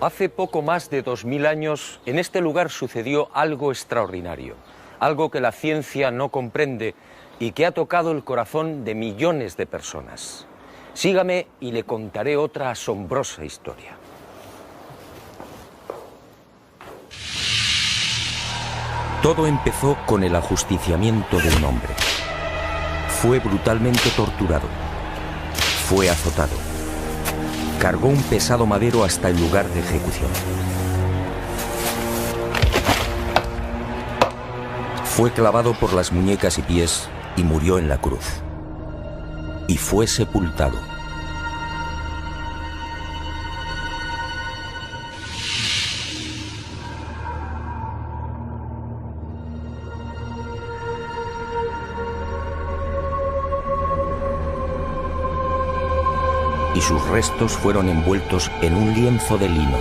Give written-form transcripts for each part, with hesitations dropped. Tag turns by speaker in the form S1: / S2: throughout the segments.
S1: Hace poco más de 2000 años, en este lugar sucedió algo extraordinario, algo que la ciencia no comprende y que ha tocado el corazón de millones de personas. Sígame y le contaré otra asombrosa historia. Todo empezó con el ajusticiamiento de un hombre. Fue brutalmente torturado. Fue azotado. Cargó un pesado madero hasta el lugar de ejecución. Fue clavado por las muñecas y pies y murió en la cruz. Y fue sepultado. Y sus restos fueron envueltos en un lienzo de lino.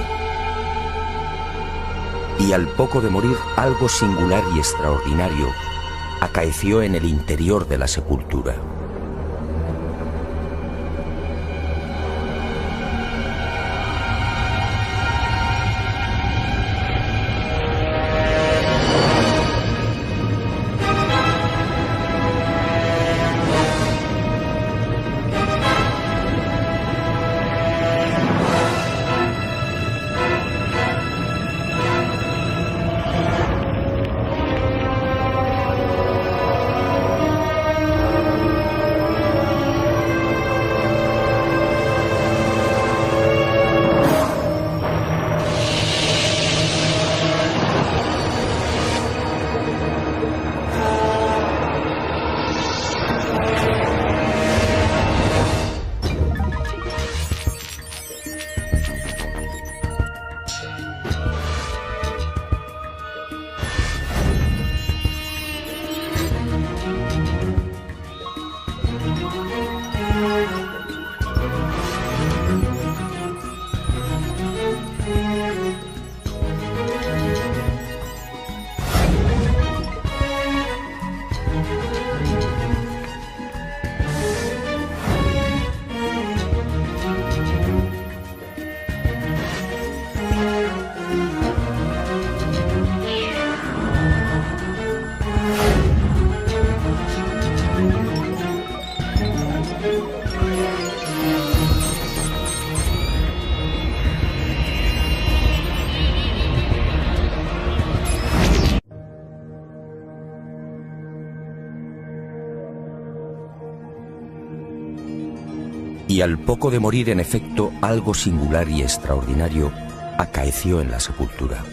S1: Y al poco de morir, algo singular y extraordinario acaeció en el interior de la sepultura. Y al poco de morir, en efecto, algo singular y extraordinario acaeció en la sepultura.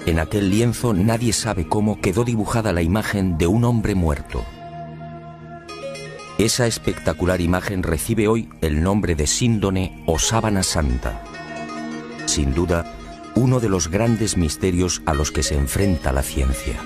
S1: En aquel lienzo, nadie sabe cómo, quedó dibujada la imagen de un hombre muerto. Esa espectacular imagen recibe hoy el nombre de síndone o sábana santa. Sin duda, uno de los grandes misterios a los que se enfrenta la ciencia.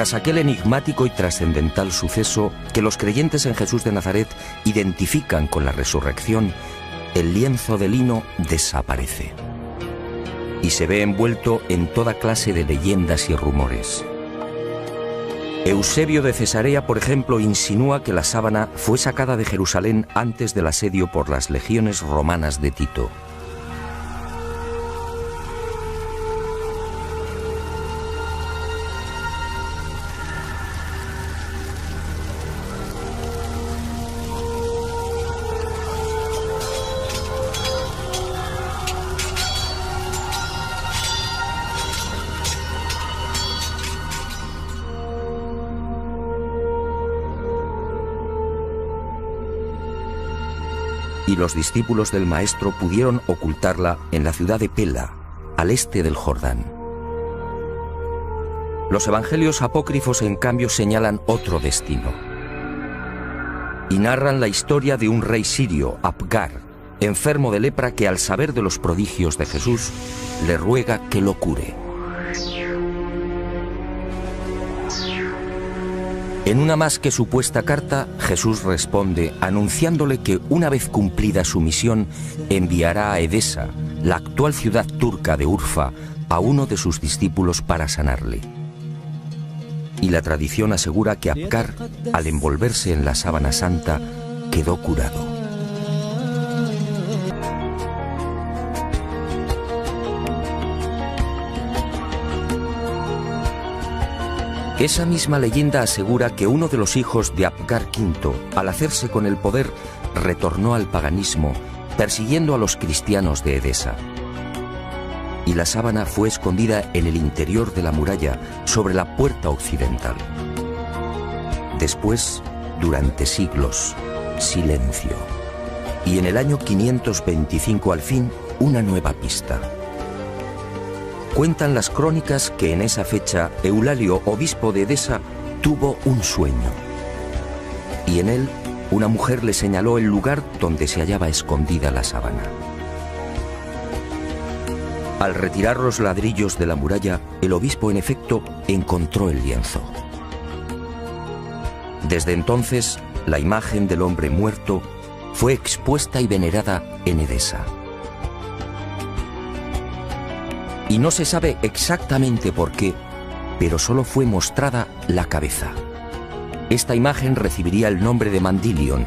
S1: Tras aquel enigmático y trascendental suceso que los creyentes en Jesús de Nazaret identifican con la resurrección, el lienzo de lino desaparece y se ve envuelto en toda clase de leyendas y rumores. Eusebio de Cesarea, por ejemplo, insinúa que la sábana fue sacada de Jerusalén antes del asedio por las legiones romanas de Tito. y los discípulos del Maestro pudieron ocultarla en la ciudad de Pela, al este del Jordán. Los evangelios apócrifos, en cambio, señalan otro destino y narran la historia de un rey sirio, Apgar, enfermo de lepra, que al saber de los prodigios de Jesús le ruega que lo cure. En una más que supuesta carta, Jesús responde anunciándole que una vez cumplida su misión enviará a Edesa, la actual ciudad turca de Urfa, a uno de sus discípulos para sanarle. Y la tradición asegura que Apgar, al envolverse en la sábana santa, quedó curado. Esa misma leyenda asegura que uno de los hijos de Apgar V, al hacerse con el poder, retornó al paganismo, persiguiendo a los cristianos de Edesa. Y la sábana fue escondida en el interior de la muralla, sobre la puerta occidental. Después, durante siglos, silencio. Y en el año 525, al fin, una nueva pista. Cuentan las crónicas que en esa fecha Eulalio, obispo de Edesa, tuvo un sueño. Y en él, una mujer le señaló el lugar donde se hallaba escondida la sábana. Al retirar los ladrillos de la muralla, el obispo, en efecto, encontró el lienzo. Desde entonces, la imagen del hombre muerto fue expuesta y venerada en Edesa. Y no se sabe exactamente por qué, pero solo fue mostrada la cabeza. Esta imagen recibiría el nombre de Mandilion,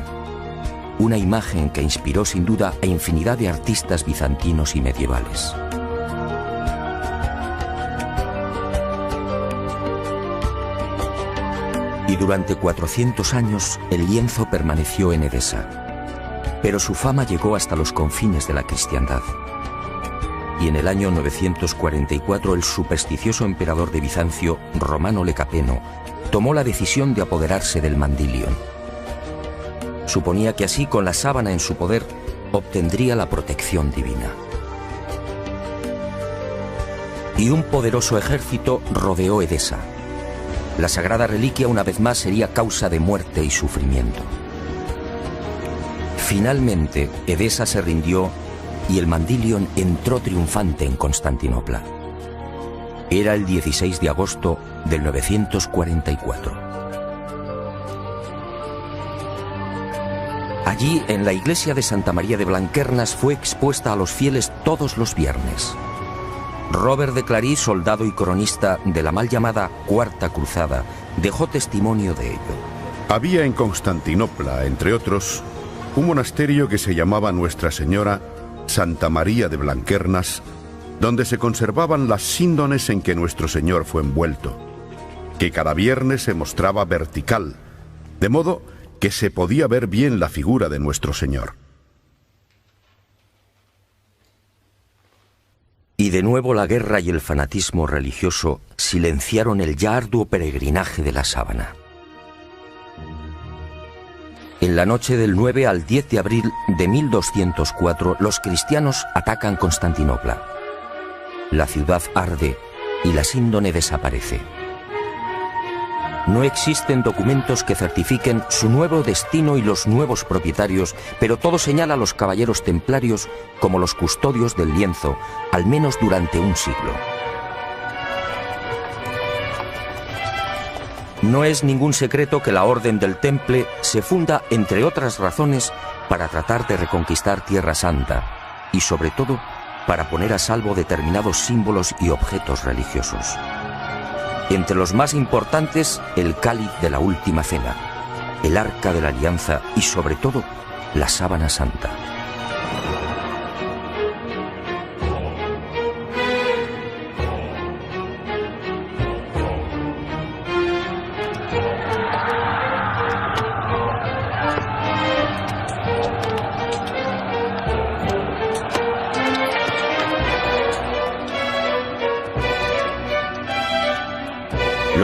S1: una imagen que inspiró sin duda a infinidad de artistas bizantinos y medievales. Y durante 400 años el lienzo permaneció en Edesa, pero su fama llegó hasta los confines de la cristiandad. Y en el año 944 el supersticioso emperador de Bizancio, Romano Lecapeno, tomó la decisión de apoderarse del Mandilion. Suponía que así, con la sábana en su poder, obtendría la protección divina. Y un poderoso ejército rodeó Edesa. La sagrada reliquia una vez más sería causa de muerte y sufrimiento. Finalmente, Edesa se rindió y el Mandilion entró triunfante en Constantinopla. Era el 16 de agosto del 944. Allí, en la iglesia de Santa María de Blanquernas, fue expuesta a los fieles todos los viernes. Robert de Clary, soldado y cronista de la mal llamada Cuarta Cruzada, dejó testimonio de ello.
S2: Había en Constantinopla, entre otros, un monasterio que se llamaba Nuestra Señora Santa María de Blanquernas, donde se conservaban las síndones en que nuestro Señor fue envuelto, que cada viernes se mostraba vertical, de modo que se podía ver bien la figura de nuestro Señor.
S1: Y de nuevo la guerra y el fanatismo religioso silenciaron el ya arduo peregrinaje de la sábana. En la noche del 9 al 10 de abril de 1204, los cristianos atacan Constantinopla. La ciudad arde y la síndone desaparece. No existen documentos que certifiquen su nuevo destino y los nuevos propietarios, pero todo señala a los caballeros templarios como los custodios del lienzo, al menos durante un siglo. No es ningún secreto que la Orden del Temple se funda, entre otras razones, para tratar de reconquistar Tierra Santa y, sobre todo, para poner a salvo determinados símbolos y objetos religiosos. Entre los más importantes, el cáliz de la Última Cena, el Arca de la Alianza y, sobre todo, la Sábana Santa.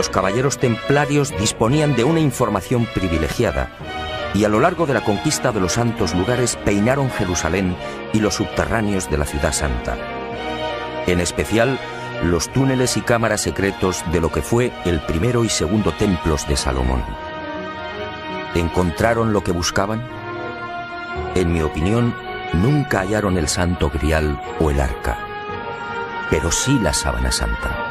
S1: Los caballeros templarios disponían de una información privilegiada, y a lo largo de la conquista de los santos lugares peinaron Jerusalén y los subterráneos de la ciudad santa. En especial, los túneles y cámaras secretos de lo que fue el primero y segundo templos de Salomón. ¿Encontraron lo que buscaban? En mi opinión, nunca hallaron el Santo Grial o el Arca, pero sí la Sábana Santa.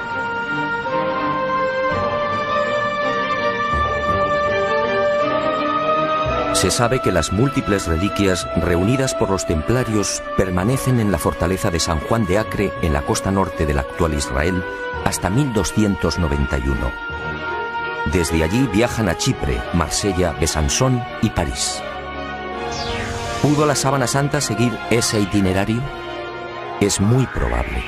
S1: Se sabe que las múltiples reliquias reunidas por los templarios permanecen en la fortaleza de San Juan de Acre, en la costa norte del actual Israel, hasta 1291. Desde allí viajan a Chipre, Marsella, Besançon y París. ¿Pudo la Sábana Santa seguir ese itinerario? Es muy probable.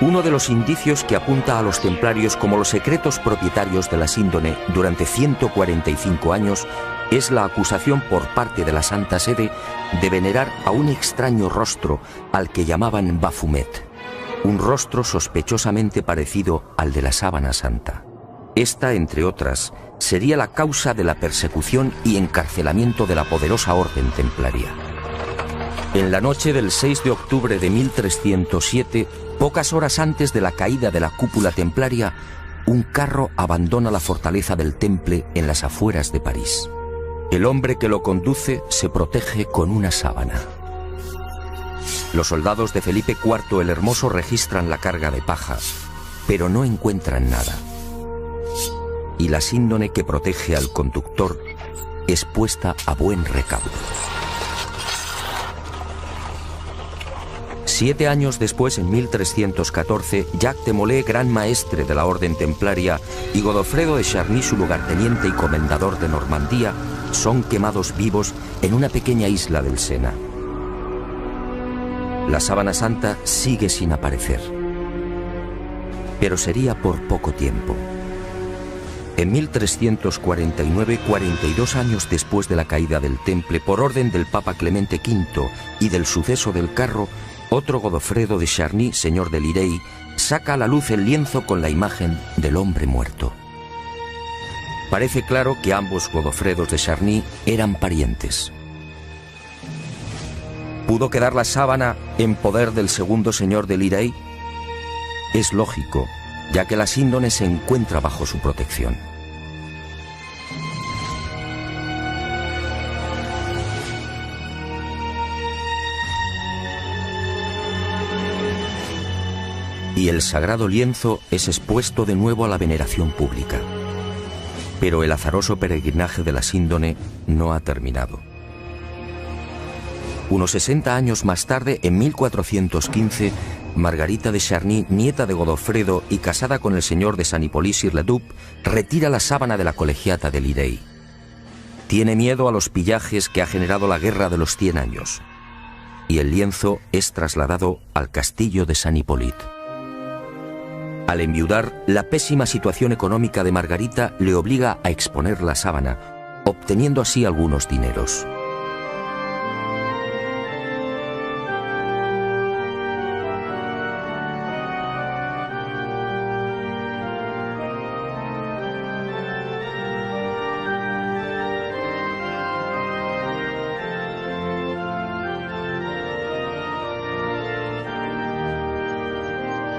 S1: Uno de los indicios que apunta a los templarios como los secretos propietarios de la síndone durante 145 años es la acusación por parte de la Santa Sede de venerar a un extraño rostro al que llamaban Baphomet, un rostro sospechosamente parecido al de la Sábana Santa. Esta, entre otras, sería la causa de la persecución y encarcelamiento de la poderosa orden templaria. En la noche del 6 de octubre de 1307, pocas horas antes de la caída de la cúpula templaria, un carro abandona la fortaleza del Temple en las afueras de París. El hombre que lo conduce se protege con una sábana. Los soldados de Felipe IV el Hermoso registran la carga de paja, pero no encuentran nada. Y la síndone que protege al conductor es puesta a buen recaudo. 7 años después, en 1314, Jacques de Molay, gran maestre de la orden templaria, y Godofredo de Charny, su lugarteniente y comendador de Normandía, son quemados vivos en una pequeña isla del Sena. La Sábana Santa sigue sin aparecer, pero sería por poco tiempo. En 1349, 42 años después de la caída del Temple, por orden del Papa Clemente V y del suceso del carro, otro Godofredo de Charny, señor de Lirey, saca a la luz el lienzo con la imagen del hombre muerto. Parece claro que ambos Godofredos de Charny eran parientes. ¿Pudo quedar la sábana en poder del segundo señor de Lirey? Es lógico, ya que la síndone se encuentra bajo su protección. Y el sagrado lienzo es expuesto de nuevo a la veneración pública. Pero el azaroso peregrinaje de la síndone no ha terminado. Unos 60 años más tarde, en 1415, Margarita de Charny, nieta de Godofredo y casada con el señor de San Hippolyte-sur-le-Duc, retira la sábana de la colegiata de Lirey. Tiene miedo a los pillajes que ha generado la Guerra de los 100 años. Y el lienzo es trasladado al castillo de San Hippolyte. Al enviudar, la pésima situación económica de Margarita le obliga a exponer la sábana, obteniendo así algunos dineros.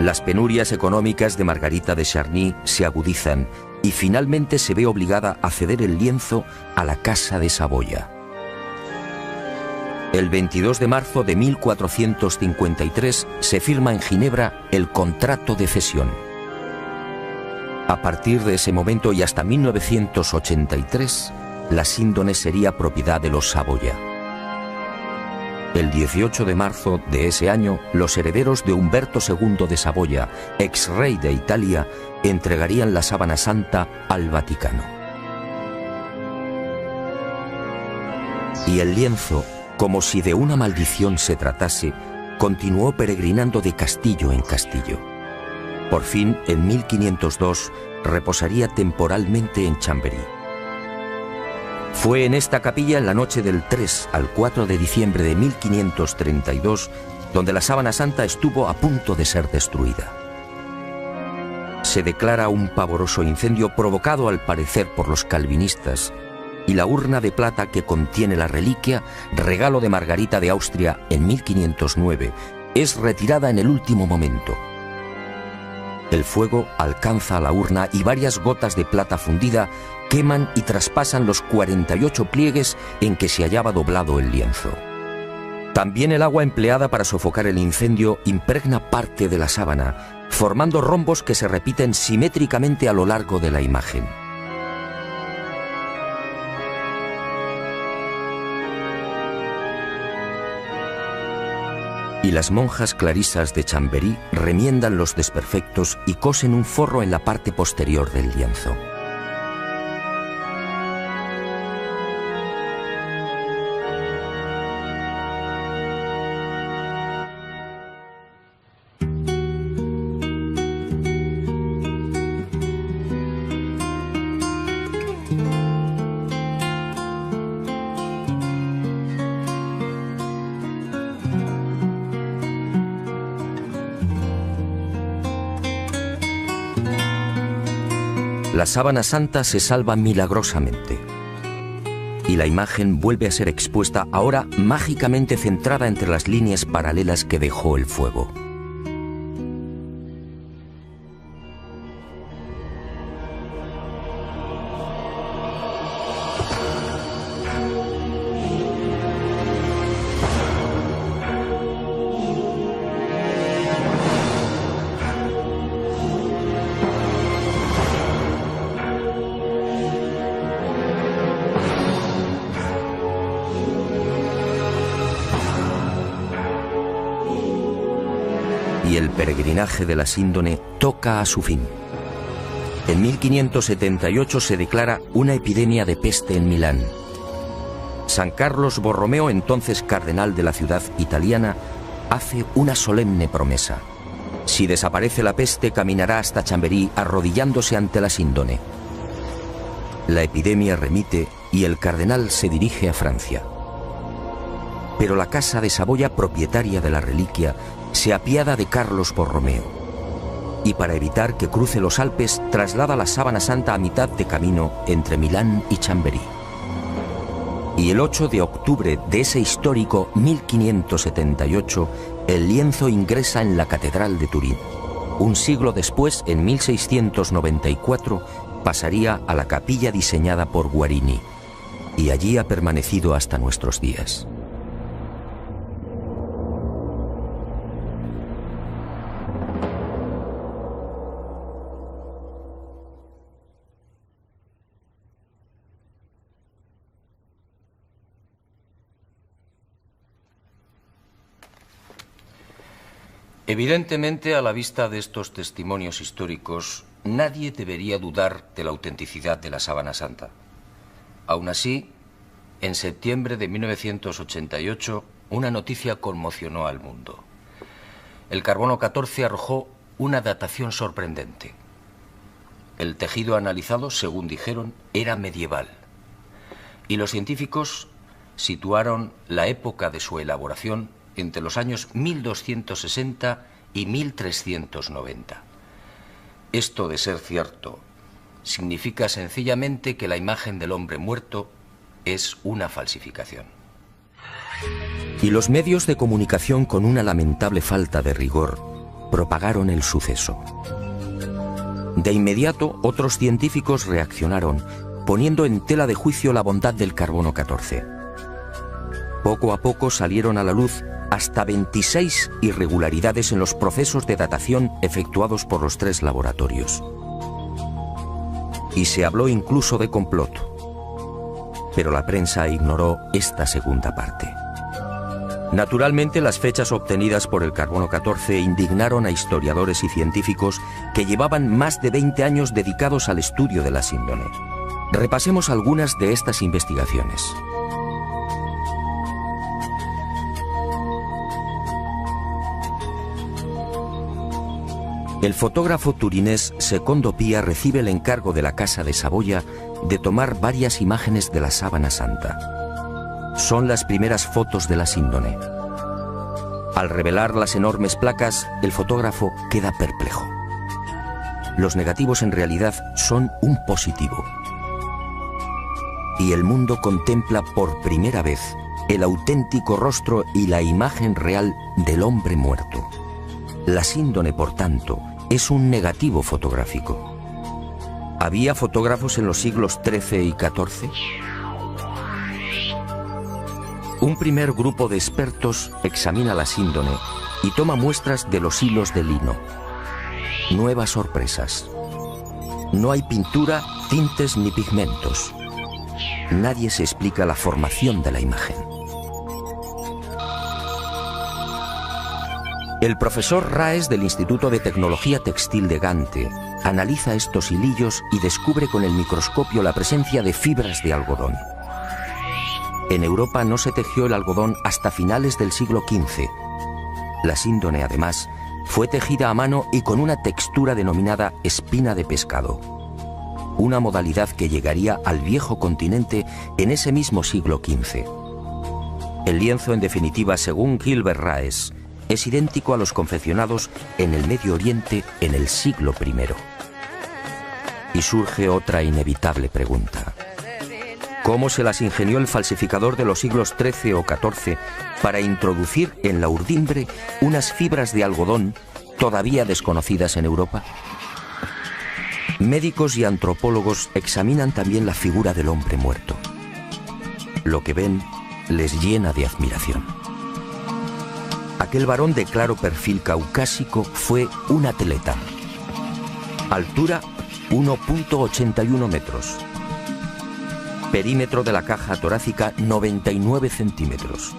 S1: Las penurias económicas de Margarita de Charny se agudizan y finalmente se ve obligada a ceder el lienzo a la Casa de Saboya. El 22 de marzo de 1453 se firma en Ginebra el contrato de cesión. A partir de ese momento y hasta 1983, la síndone sería propiedad de los Saboya. El 18 de marzo de ese año, los herederos de Humberto II de Saboya, ex rey de Italia, entregarían la Sábana Santa al Vaticano. Y el lienzo, como si de una maldición se tratase, continuó peregrinando de castillo en castillo. Por fin, en 1502, reposaría temporalmente en Chambéry. Fue en esta capilla, en la noche del 3 al 4 de diciembre de 1532, donde la Sábana Santa estuvo a punto de ser destruida. Se declara un pavoroso incendio provocado al parecer por los calvinistas, y la urna de plata que contiene la reliquia, regalo de Margarita de Austria en 1509, es retirada en el último momento. El fuego alcanza a la urna y varias gotas de plata fundida queman y traspasan los 48 pliegues en que se hallaba doblado el lienzo. También el agua empleada para sofocar el incendio impregna parte de la sábana, formando rombos que se repiten simétricamente a lo largo de la imagen. Y las monjas clarisas de Chambéry remiendan los desperfectos y cosen un forro en la parte posterior del lienzo. La sábana santa se salva milagrosamente y la imagen vuelve a ser expuesta, ahora mágicamente centrada entre las líneas paralelas que dejó el fuego. Y el peregrinaje de la síndone toca a su fin. En 1578 se declara una epidemia de peste en Milán. San Carlos Borromeo, entonces cardenal de la ciudad italiana, hace una solemne promesa. Si desaparece la peste, caminará hasta Chambéry arrodillándose ante la síndone. La epidemia remite y el cardenal se dirige a Francia. Pero la casa de Saboya, propietaria de la reliquia, se apiada de Carlos Borromeo y para evitar que cruce los Alpes traslada la sábana santa a mitad de camino entre Milán y Chambéry. Y el 8 de octubre de ese histórico 1578, el lienzo ingresa en la Catedral de Turín. Un siglo después, en 1694, pasaría a la capilla diseñada por Guarini y allí ha permanecido hasta nuestros días.
S3: Evidentemente, a la vista de estos testimonios históricos, nadie debería dudar de la autenticidad de la sábana santa. Aún así, en septiembre de 1988, una noticia conmocionó al mundo. El carbono 14 arrojó una datación sorprendente. El tejido analizado, según dijeron, era medieval. Y los científicos situaron la época de su elaboración entre los años 1260 y 1390. Esto, de ser cierto, significa sencillamente que la imagen del hombre muerto es una falsificación.
S1: Y los medios de comunicación, con una lamentable falta de rigor, propagaron el suceso. De inmediato, otros científicos reaccionaron, poniendo en tela de juicio la bondad del carbono 14. Poco a poco salieron a la luz hasta 26 irregularidades en los procesos de datación efectuados por los 3 laboratorios. Y se habló incluso de complot. Pero la prensa ignoró esta segunda parte. Naturalmente, las fechas obtenidas por el carbono 14 indignaron a historiadores y científicos que llevaban más de 20 años dedicados al estudio de la síndone. Repasemos algunas de estas investigaciones. El fotógrafo turinés Secondo Pia recibe el encargo de la Casa de Saboya de tomar varias imágenes de la sábana santa. Son las primeras fotos de la síndone. Al revelar las enormes placas, el fotógrafo queda perplejo. Los negativos en realidad son un positivo. y el mundo contempla por primera vez el auténtico rostro y la imagen real del hombre muerto. La síndone, por tanto, es un negativo fotográfico. ¿Había fotógrafos en los siglos XIII y XIV? Un primer grupo de expertos examina la síndone y toma muestras de los hilos de lino. Nuevas sorpresas. No hay pintura, tintes ni pigmentos. Nadie se explica la formación de la imagen. El profesor Raes del Instituto de Tecnología Textil de Gante analiza estos hilillos y descubre con el microscopio la presencia de fibras de algodón. En Europa no se tejió el algodón hasta finales del siglo XV. La síndone, además, fue tejida a mano y con una textura denominada espina de pescado, una modalidad que llegaría al viejo continente en ese mismo siglo XV. El lienzo, en definitiva, según Gilbert Raes, es idéntico a los confeccionados en el Medio Oriente en el siglo I. Y surge otra inevitable pregunta. ¿Cómo se las ingenió el falsificador de los siglos XIII o XIV para introducir en la urdimbre unas fibras de algodón todavía desconocidas en Europa? Médicos y antropólogos examinan también la figura del hombre muerto. Lo que ven les llena de admiración. Aquel varón de claro perfil caucásico fue un atleta. Altura 1,81 metros. Perímetro de la caja torácica 99 centímetros.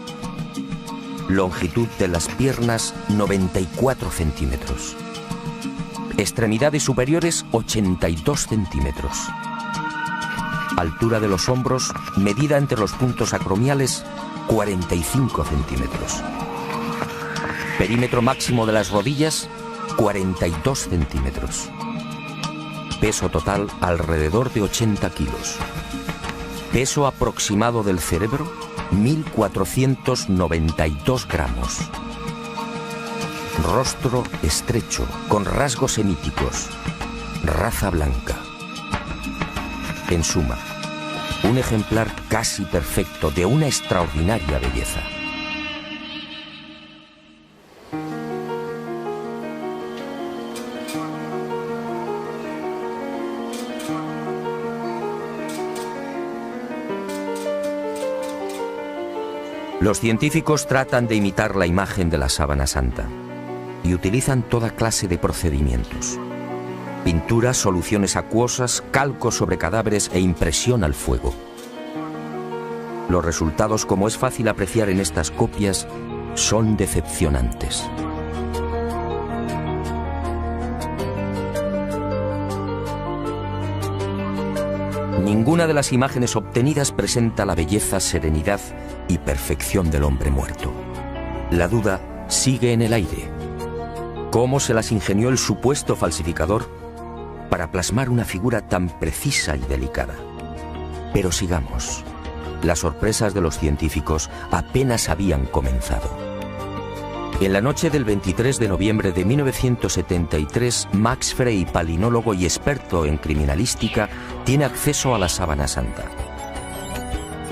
S1: Longitud de las piernas 94 centímetros. Extremidades superiores 82 centímetros. Altura de los hombros, medida entre los puntos acromiales, 45 centímetros. Perímetro máximo de las rodillas, 42 centímetros. Peso total alrededor de 80 kilos. Peso aproximado del cerebro, 1.492 gramos. Rostro estrecho, con rasgos semíticos. Raza blanca. En suma, un ejemplar casi perfecto de una extraordinaria belleza. Los científicos tratan de imitar la imagen de la sábana santa y utilizan toda clase de procedimientos. Pinturas, soluciones acuosas, calcos sobre cadáveres e impresión al fuego. Los resultados, como es fácil apreciar en estas copias, son decepcionantes. Ninguna de las imágenes obtenidas presenta la belleza, serenidad y perfección del hombre muerto. La duda sigue en el aire. ¿Cómo se las ingenió el supuesto falsificador para plasmar una figura tan precisa y delicada? Pero sigamos. Las sorpresas de los científicos apenas habían comenzado. En la noche del 23 de noviembre de 1973, Max Frey, palinólogo y experto en criminalística, tiene acceso a la sábana santa.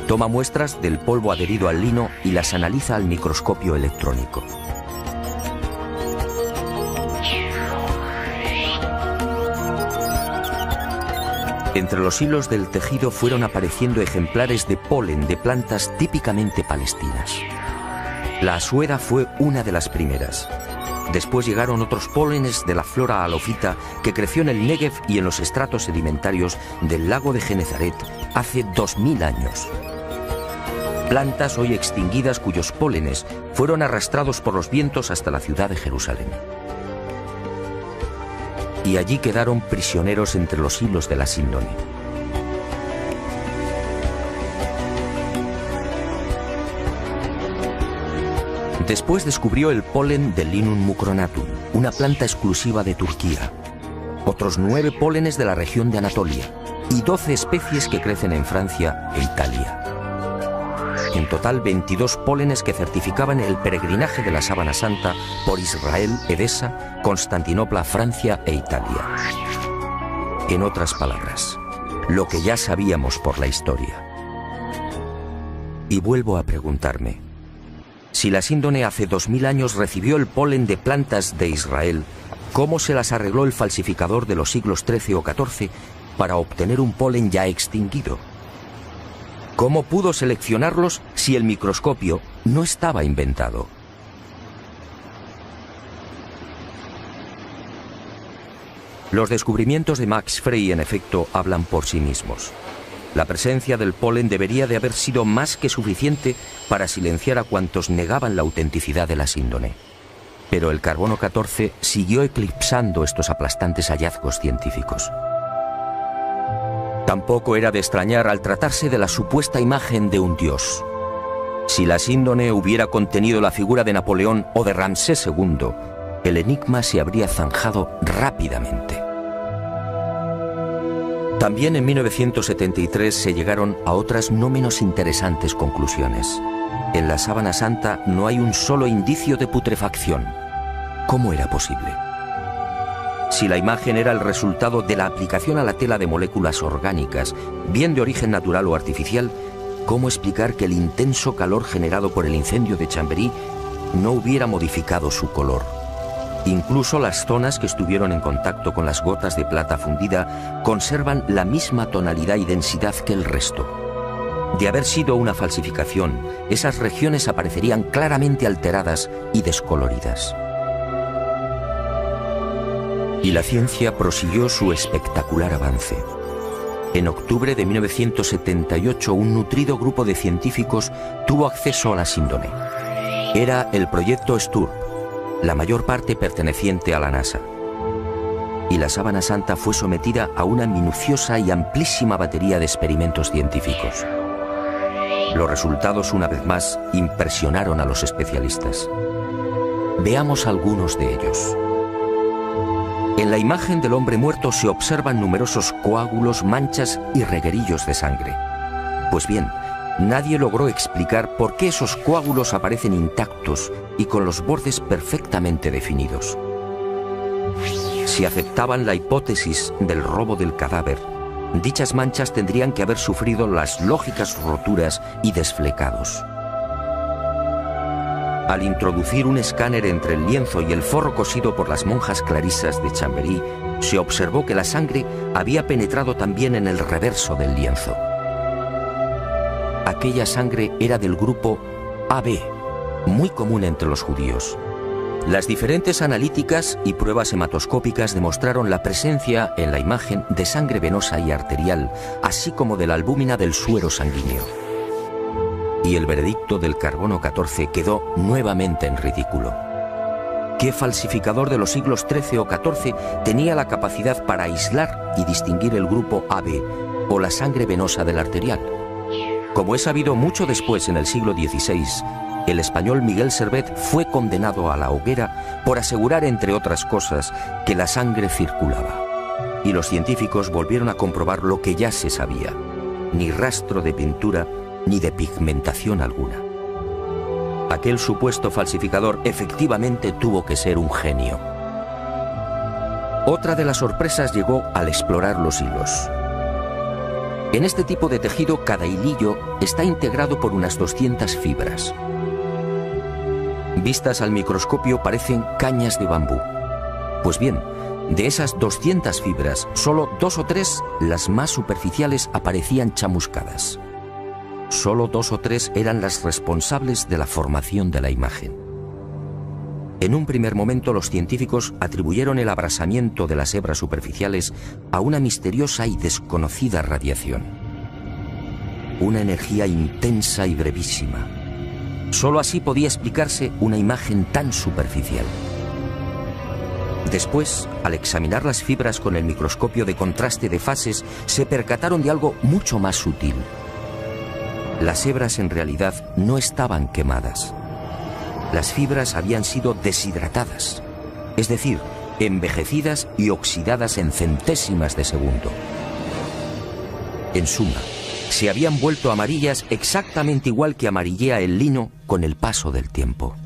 S1: Toma muestras del polvo adherido al lino y las analiza al microscopio electrónico. Entre los hilos del tejido fueron apareciendo ejemplares de polen de plantas típicamente palestinas. La asuera fue una de las primeras. Después llegaron otros pólenes de la flora halofita que creció en el Negev y en los estratos sedimentarios del lago de Genezaret hace 2000 años. Plantas hoy extinguidas cuyos pólenes fueron arrastrados por los vientos hasta la ciudad de Jerusalén. Y allí quedaron prisioneros entre los hilos de la síndone. Después descubrió el polen del Linum mucronatum, una planta exclusiva de Turquía, otros 9 pólenes de la región de Anatolia y 12 especies que crecen en Francia e Italia. En total 22 pólenes que certificaban el peregrinaje de la sábana santa por Israel, Edesa, Constantinopla, Francia e Italia. En otras palabras, lo que ya sabíamos por la historia. Y vuelvo a preguntarme, si la síndone hace 2000 años recibió el polen de plantas de Israel, ¿cómo se las arregló el falsificador de los siglos XIII o XIV para obtener un polen ya extinguido? ¿Cómo pudo seleccionarlos si el microscopio no estaba inventado? Los descubrimientos de Max Frey, en efecto, hablan por sí mismos. La presencia del polen debería de haber sido más que suficiente para silenciar a cuantos negaban la autenticidad de la síndone. Pero el carbono 14 siguió eclipsando estos aplastantes hallazgos científicos. Tampoco era de extrañar al tratarse de la supuesta imagen de un dios. Si la síndone hubiera contenido la figura de Napoleón o de Ramsés II, el enigma se habría zanjado rápidamente. También en 1973 se llegaron a otras no menos interesantes conclusiones. En la sábana santa no hay un solo indicio de putrefacción. ¿Cómo era posible? Si la imagen era el resultado de la aplicación a la tela de moléculas orgánicas, bien de origen natural o artificial, ¿cómo explicar que el intenso calor generado por el incendio de Chambéry no hubiera modificado su color? Incluso las zonas que estuvieron en contacto con las gotas de plata fundida conservan la misma tonalidad y densidad que el resto. De haber sido una falsificación, esas regiones aparecerían claramente alteradas y descoloridas. Y la ciencia prosiguió su espectacular avance. En octubre de 1978, un nutrido grupo de científicos tuvo acceso a la síndone. Era el proyecto STURP, la mayor parte perteneciente a la NASA. Y la sábana santa fue sometida a una minuciosa y amplísima batería de experimentos científicos. Los resultados, una vez más, impresionaron a los especialistas. Veamos algunos de ellos. En la imagen del hombre muerto se observan numerosos coágulos, manchas y reguerillos de sangre. Pues bien, nadie logró explicar por qué esos coágulos aparecen intactos y con los bordes perfectamente definidos. Si aceptaban la hipótesis del robo del cadáver, dichas manchas tendrían que haber sufrido las lógicas roturas y desflecados. Al introducir un escáner entre el lienzo y el forro cosido por las monjas clarisas de Chambéry, se observó que la sangre había penetrado también en el reverso del lienzo. Aquella sangre era del grupo AB, muy común entre los judíos. Las diferentes analíticas y pruebas hematoscópicas demostraron la presencia en la imagen de sangre venosa y arterial, así como de la albúmina del suero sanguíneo. Y el veredicto del carbono 14 quedó nuevamente en ridículo. ¿Qué falsificador de los siglos XIII o XIV tenía la capacidad para aislar y distinguir el grupo AB o la sangre venosa del arterial? Como es sabido, mucho después, en el siglo XVI, el español Miguel Servet fue condenado a la hoguera por asegurar, entre otras cosas, que la sangre circulaba. Y los científicos volvieron a comprobar lo que ya se sabía: ni rastro de pintura ni de pigmentación alguna. Aquel supuesto falsificador efectivamente tuvo que ser un genio. Otra de las sorpresas llegó al explorar los hilos. En este tipo de tejido, cada hilillo está integrado por unas 200 fibras. Vistas al microscopio parecen cañas de bambú. Pues bien, de esas 200 fibras, solo 2 o 3, las más superficiales, aparecían chamuscadas. Solo 2 o 3 eran las responsables de la formación de la imagen. En un primer momento, los científicos atribuyeron el abrasamiento de las hebras superficiales a una misteriosa y desconocida radiación. Una energía intensa y brevísima. Solo así podía explicarse una imagen tan superficial. Después, al examinar las fibras con el microscopio de contraste de fases, se percataron de algo mucho más sutil. Las hebras en realidad no estaban quemadas. Las fibras habían sido deshidratadas, es decir, envejecidas y oxidadas en centésimas de segundo. En suma, se habían vuelto amarillas exactamente igual que amarillea el lino con el paso del tiempo.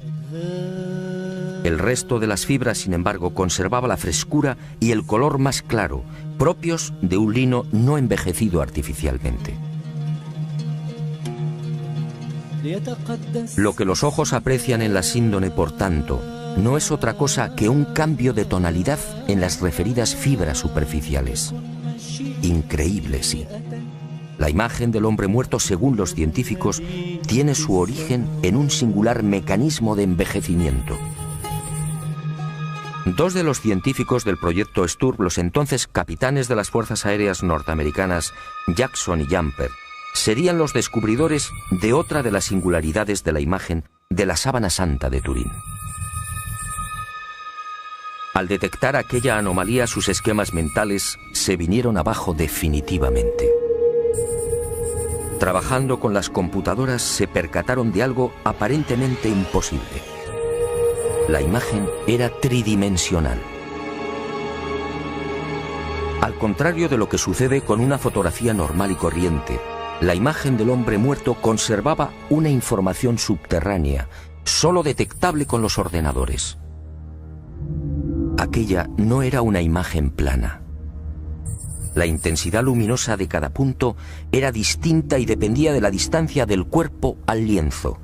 S1: El resto de las fibras, sin embargo, conservaba la frescura y el color más claro, propios de un lino no envejecido artificialmente. Lo que los ojos aprecian en la síndone, por tanto, no es otra cosa que un cambio de tonalidad en las referidas fibras superficiales. Increíble, sí. La imagen del hombre muerto, según los científicos, tiene su origen en un singular mecanismo de envejecimiento. Dos de los científicos del proyecto Sturm, los entonces capitanes de las Fuerzas Aéreas norteamericanas, Jackson y Jumper, serían los descubridores de otra de las singularidades de la imagen de la sábana santa de Turín. Al detectar aquella anomalía, sus esquemas mentales se vinieron abajo definitivamente. Trabajando con las computadoras, se percataron de algo aparentemente imposible. La imagen era tridimensional. Al contrario de lo que sucede con una fotografía normal y corriente, la imagen del hombre muerto conservaba una información subterránea, solo detectable con los ordenadores. Aquella no era una imagen plana. La intensidad luminosa de cada punto era distinta y dependía de la distancia del cuerpo al lienzo.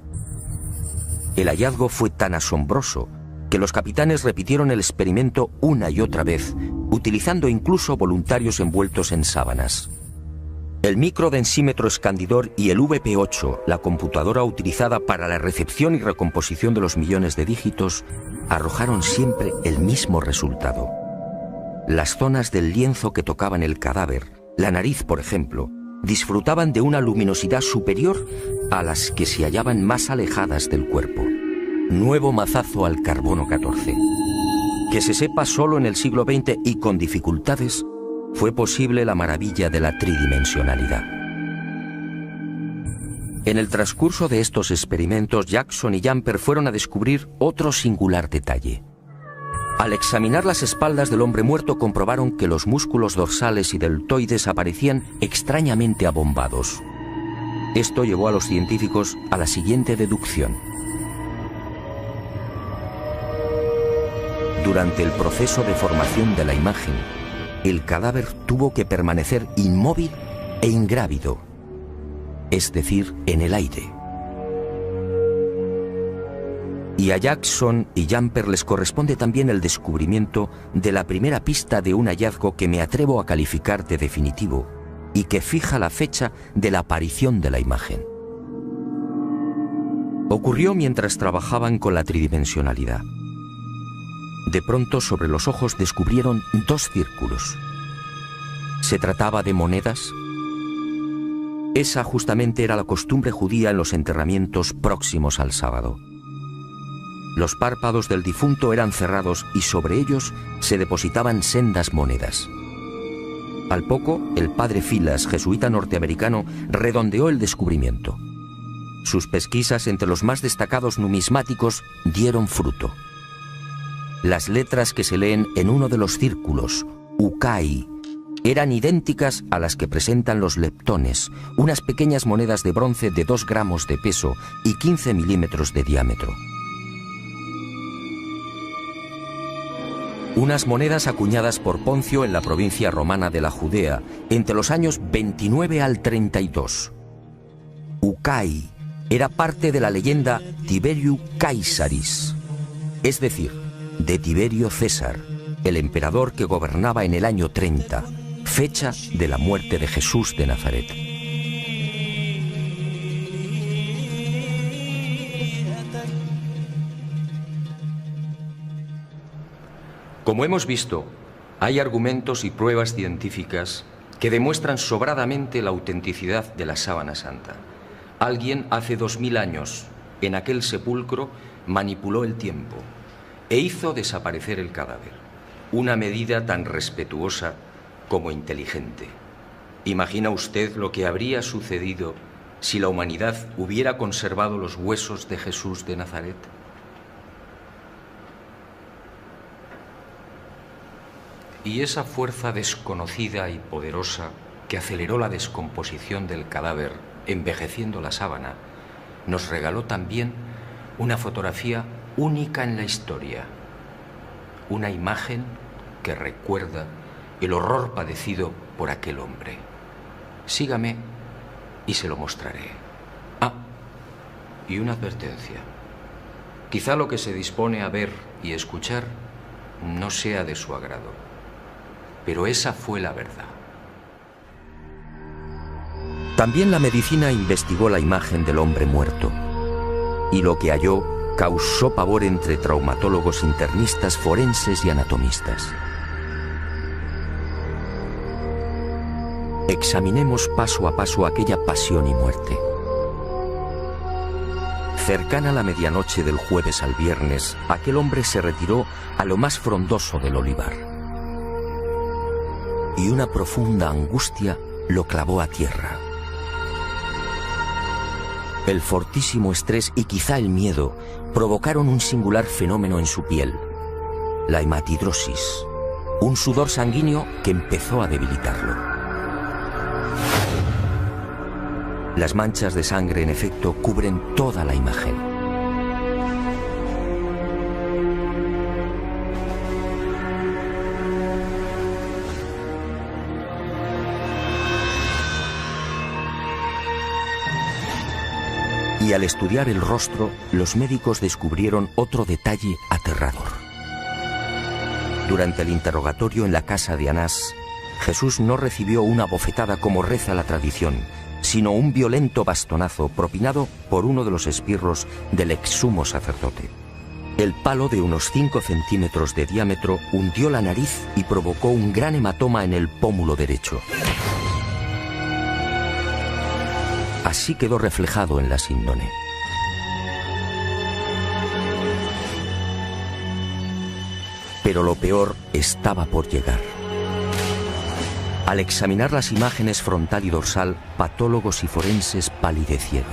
S1: El hallazgo fue tan asombroso que los capitanes repitieron el experimento una y otra vez, utilizando incluso voluntarios envueltos en sábanas. El microdensímetro escandidor y el VP8, la computadora utilizada para la recepción y recomposición de los millones de dígitos, arrojaron siempre el mismo resultado. Las zonas del lienzo que tocaban el cadáver, la nariz por ejemplo, disfrutaban de una luminosidad superior a las que se hallaban más alejadas del cuerpo. Nuevo mazazo al carbono 14. Que se sepa, solo en el siglo XX y con dificultades fue posible la maravilla de la tridimensionalidad. En el transcurso de estos experimentos, Jackson y Jumper fueron a descubrir otro singular detalle. Al examinar las espaldas del hombre muerto, comprobaron que los músculos dorsales y deltoides aparecían extrañamente abombados. Esto llevó a los científicos a la siguiente deducción. Durante el proceso de formación de la imagen, el cadáver tuvo que permanecer inmóvil e ingrávido, es decir, en el aire. Y a Jackson y Jumper les corresponde también el descubrimiento de la primera pista de un hallazgo que me atrevo a calificar de definitivo y que fija la fecha de la aparición de la imagen. Ocurrió mientras trabajaban con la tridimensionalidad. De pronto, sobre los ojos descubrieron dos círculos. ¿Se trataba de monedas? Esa justamente era la costumbre judía en los enterramientos próximos al sábado. Los párpados del difunto eran cerrados y sobre ellos se depositaban sendas monedas. Al poco, el padre Filas, jesuita norteamericano, redondeó el descubrimiento. Sus pesquisas entre los más destacados numismáticos dieron fruto. Las letras que se leen en uno de los círculos, Ukai, eran idénticas a las que presentan los leptones, unas pequeñas monedas de bronce de 2 gramos de peso y 15 milímetros de diámetro. Unas monedas acuñadas por Poncio en la provincia romana de la Judea entre los años 29 al 32. Ukai era parte de la leyenda Tiberiu Caesaris, es decir, de Tiberio César, el emperador que gobernaba en el año 30, fecha de la muerte de Jesús de Nazaret. Como hemos visto, hay argumentos y pruebas científicas que demuestran sobradamente la autenticidad de la sábana santa. Alguien hace 2000 años, en aquel sepulcro, manipuló el tiempo e hizo desaparecer el cadáver. Una medida tan respetuosa como inteligente. ¿Imagina usted lo que habría sucedido si la humanidad hubiera conservado los huesos de Jesús de Nazaret? Y esa fuerza desconocida y poderosa que aceleró la descomposición del cadáver, envejeciendo la sábana, nos regaló también una fotografía única en la historia, una imagen que recuerda el horror padecido por aquel hombre. Sígame y se lo mostraré.
S3: Y una advertencia. Quizá lo que se dispone a ver y escuchar no sea de su agrado, pero esa fue la verdad.
S1: También la medicina investigó la imagen del hombre muerto, y lo que halló causó pavor entre traumatólogos, internistas, forenses y anatomistas. Examinemos paso a paso aquella pasión y muerte. Cercana a la medianoche del jueves al viernes, aquel hombre se retiró a lo más frondoso del olivar. Y una profunda angustia lo clavó a tierra. El fortísimo estrés y quizá el miedo provocaron un singular fenómeno en su piel, la hematidrosis, un sudor sanguíneo que empezó a debilitarlo. Las manchas de sangre, en efecto, cubren toda la imagen. Y al estudiar el rostro, los médicos descubrieron otro detalle aterrador. Durante el interrogatorio en la casa de Anás, Jesús no recibió una bofetada como reza la tradición, sino un violento bastonazo propinado por uno de los esbirros del exsumo sacerdote. El palo, de unos 5 centímetros de diámetro, hundió la nariz y provocó un gran hematoma en el pómulo derecho. Así quedó reflejado en la síndone. Pero lo peor estaba por llegar. Al examinar las imágenes frontal y dorsal, patólogos y forenses palidecieron.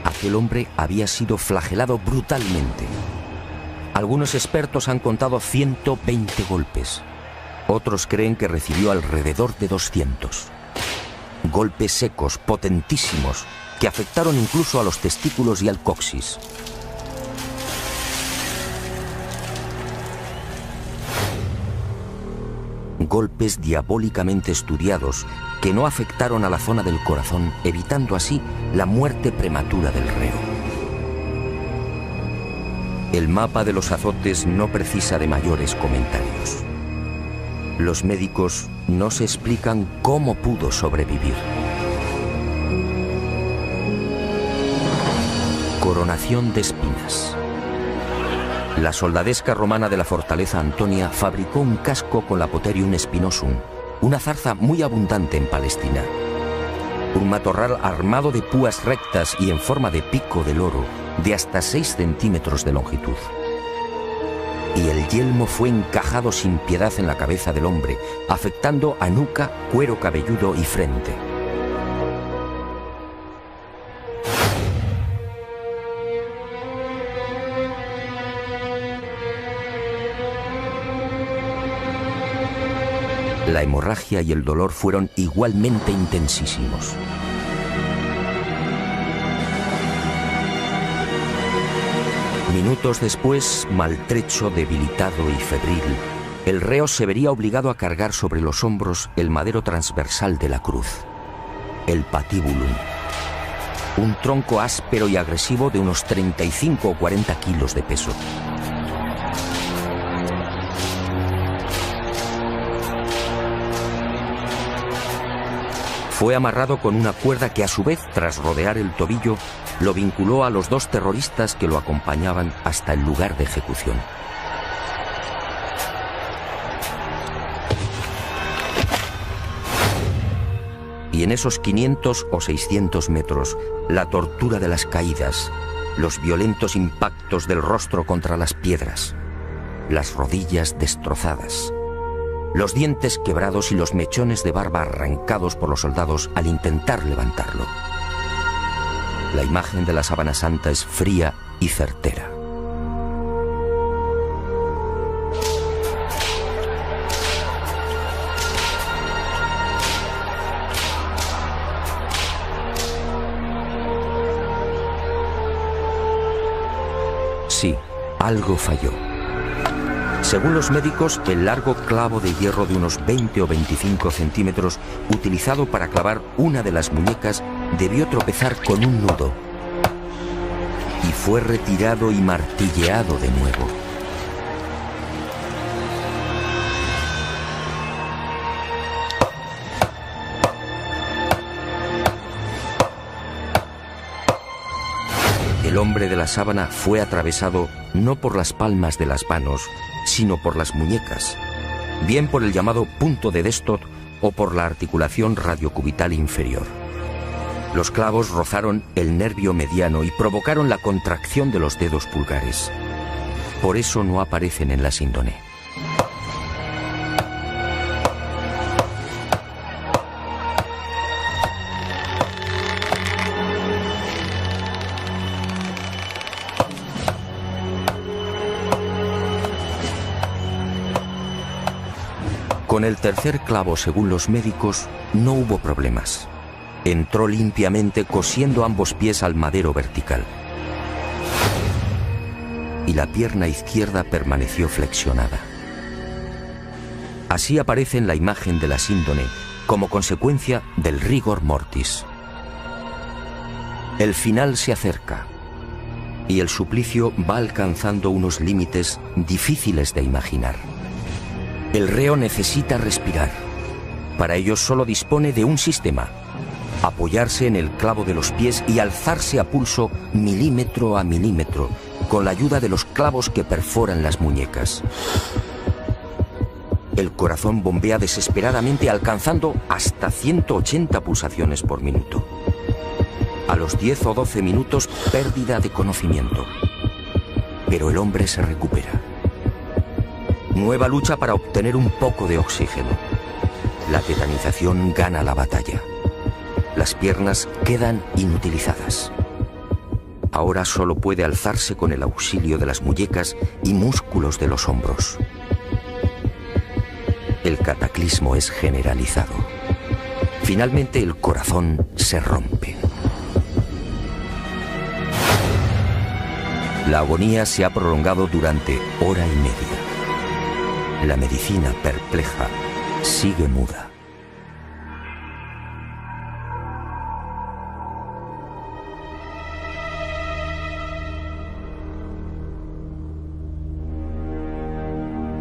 S1: Aquel hombre había sido flagelado brutalmente. Algunos expertos han contado 120 golpes. Otros creen que recibió alrededor de 200. Golpes secos, potentísimos, que afectaron incluso a los testículos y al coxis. Golpes diabólicamente estudiados que no afectaron a la zona del corazón, evitando así la muerte prematura del reo. El mapa de los azotes no precisa de mayores comentarios. Los médicos no se explican cómo pudo sobrevivir. Coronación de espinas. La soldadesca romana de la fortaleza Antonia fabricó un casco con la Potherium spinosum, una zarza muy abundante en Palestina. Un matorral armado de púas rectas y en forma de pico del oro, de hasta 6 centímetros de longitud. Y el yelmo fue encajado sin piedad en la cabeza del hombre, afectando a nuca, cuero cabelludo y frente. La hemorragia y el dolor fueron igualmente intensísimos. Minutos después, maltrecho, debilitado y febril, el reo se vería obligado a cargar sobre los hombros el madero transversal de la cruz, el patibulum, un tronco áspero y agresivo de unos 35 o 40 kilos de peso. Fue amarrado con una cuerda que a su vez, tras rodear el tobillo, lo vinculó a los 2 terroristas que lo acompañaban hasta el lugar de ejecución. Y en esos 500 o 600 metros, la tortura de las caídas, los violentos impactos del rostro contra las piedras, las rodillas destrozadas, los dientes quebrados y los mechones de barba arrancados por los soldados al intentar levantarlo. La imagen de la sábana santa es fría y certera. Sí, algo falló. Según los médicos, el largo clavo de hierro de unos 20 o 25 centímetros utilizado para clavar una de las muñecas debió tropezar con un nudo. fue retirado y martilleado de nuevo. El hombre de la sábana fue atravesado no por las palmas de las manos, sino por las muñecas, bien por el llamado punto de Destot o por la articulación radiocubital inferior. Los clavos rozaron el nervio mediano y provocaron la contracción de los dedos pulgares. Por eso no aparecen en la síndone. Con el tercer clavo, según los médicos, no hubo problemas. Entró limpiamente cosiendo ambos pies al madero vertical. Y la pierna izquierda permaneció flexionada. Así aparece en la imagen de la síndone como consecuencia del rigor mortis. El final se acerca y el suplicio va alcanzando unos límites difíciles de imaginar. El reo necesita respirar. Para ello solo dispone de un sistema: apoyarse en el clavo de los pies y alzarse a pulso milímetro a milímetro, con la ayuda de los clavos que perforan las muñecas. El corazón bombea desesperadamente, alcanzando hasta 180 pulsaciones por minuto. A los 10 o 12 minutos, pérdida de conocimiento. Pero el hombre se recupera. Nueva lucha para obtener un poco de oxígeno. La tetanización gana la batalla. Las piernas quedan inutilizadas. Ahora solo puede alzarse con el auxilio de las muñecas y músculos de los hombros. El cataclismo es generalizado. Finalmente el corazón se rompe. La agonía se ha prolongado durante hora y media. La medicina, perpleja, sigue muda.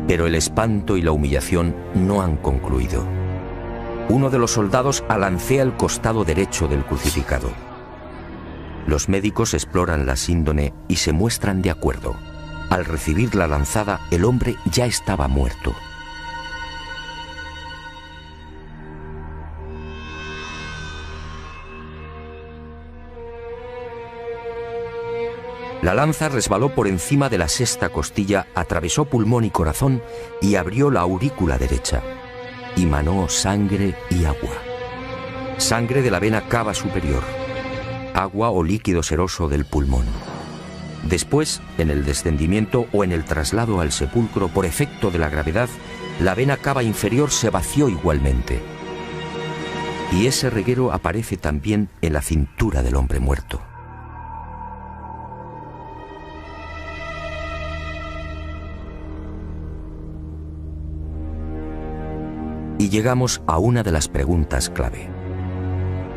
S1: Pero el espanto y la humillación no han concluido. Uno de los soldados alancea el costado derecho del crucificado. Los médicos exploran la síndone y se muestran de acuerdo. Al recibir la lanzada, el hombre ya estaba muerto. La lanza resbaló por encima de la sexta costilla, atravesó pulmón y corazón y abrió la aurícula derecha. Y manó sangre y agua. Sangre de la vena cava superior. Agua o líquido seroso del pulmón. Después, en el descendimiento o en el traslado al sepulcro por efecto de la gravedad, la vena cava inferior se vació igualmente. Y ese reguero aparece también en la cintura del hombre muerto. Y llegamos a una de las preguntas clave.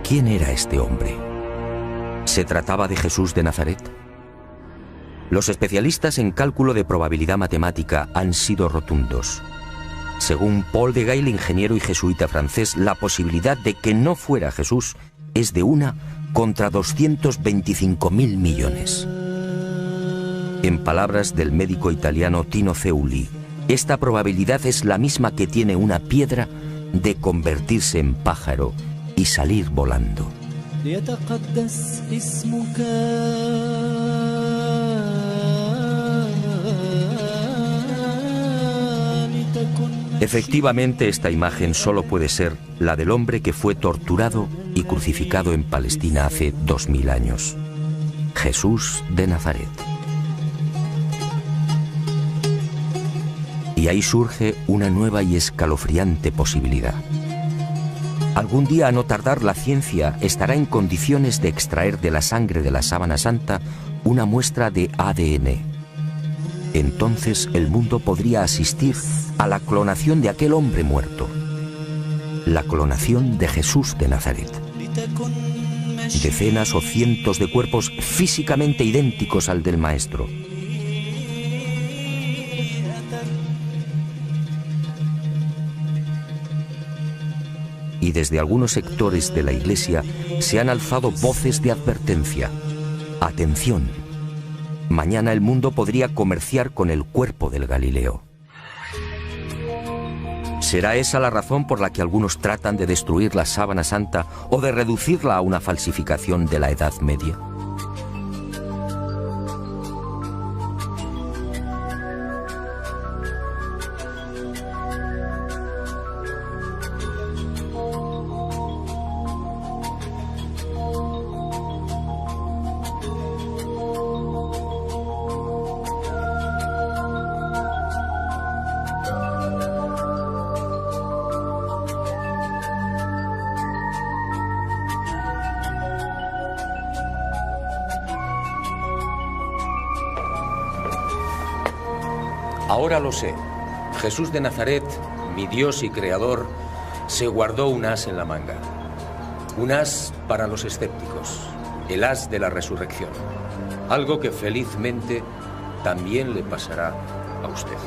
S1: ¿Quién era este hombre? ¿Se trataba de Jesús de Nazaret? Los especialistas en cálculo de probabilidad matemática han sido rotundos. Según Paul de Gail, ingeniero y jesuita francés, la posibilidad de que no fuera Jesús es de 1 contra 225.000 millones. En palabras del médico italiano Tino Zeuli, esta probabilidad es la misma que tiene una piedra de convertirse en pájaro y salir volando. Efectivamente, esta imagen solo puede ser la del hombre que fue torturado y crucificado en Palestina hace 2000 años. Jesús de Nazaret. Y ahí surge una nueva y escalofriante posibilidad. Algún día, a no tardar, la ciencia estará en condiciones de extraer de la sangre de la sábana santa una muestra de ADN. Entonces el mundo podría asistir a la clonación de aquel hombre muerto. La clonación de Jesús de Nazaret. decenas o cientos de cuerpos físicamente idénticos al del Maestro. Y desde algunos sectores de la Iglesia se han alzado voces de advertencia. Atención, mañana el mundo podría comerciar con el cuerpo del Galileo. ¿Será esa la razón por la que algunos tratan de destruir la sábana santa o de reducirla a una falsificación de la Edad Media?
S3: Ahora lo sé. Jesús de Nazaret, mi Dios y Creador, se guardó un as en la manga. Un as para los escépticos, el as de la resurrección. Algo que felizmente también le pasará a usted.